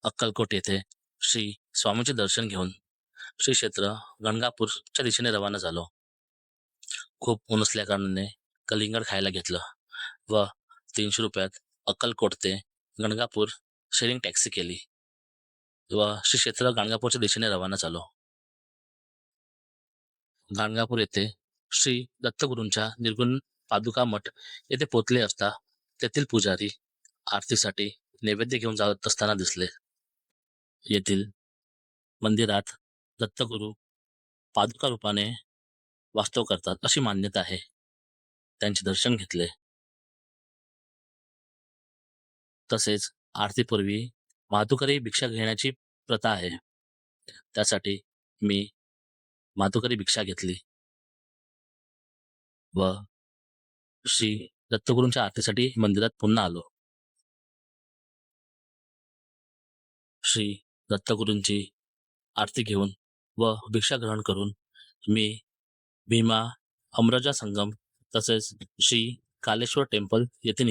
अक्कलकोट येथे श्री स्वामींचे दर्शन घेऊन श्री क्षेत्र गणगापूरच्या दिशेने रवाना झालो. खूप ऊन असल्या कारणाने कलिंगड खायला घेतलं व 300 रुपयात अक्कलकोट ते गणगापूर शेअरिंग टॅक्सी केली व श्री क्षेत्र गाणगापूरच्या दिशेने रवाना झालो. गाणगापूर येथे श्री दत्तगुरूंच्या निर्गुण पादुका मठ येथे पोचले असता तेथील पुजारी आरतीसाठी नैवेद्य घेऊन जात असताना दिसले. येथील मंदिरात दत्तगुरू पादुका रूपाने वास्तव करतात अशी मान्यता आहे. त्यांचे दर्शन घेतले. तसेच आरतीपूर्वी माधुकरी भिक्षा घेण्याची प्रथा आहे. त्यासाठी मी माधुकरी भिक्षा घेतली व श्री दत्तगुरूंच्या आरतीसाठी मंदिरात पुन्हा आलो. श्री दत्तगुरूंची आरती घेऊन व भिक्षा ग्रहण करून मी भीमा अमराजा संगम तसेच श्री कालेश्वर टेम्पल येथे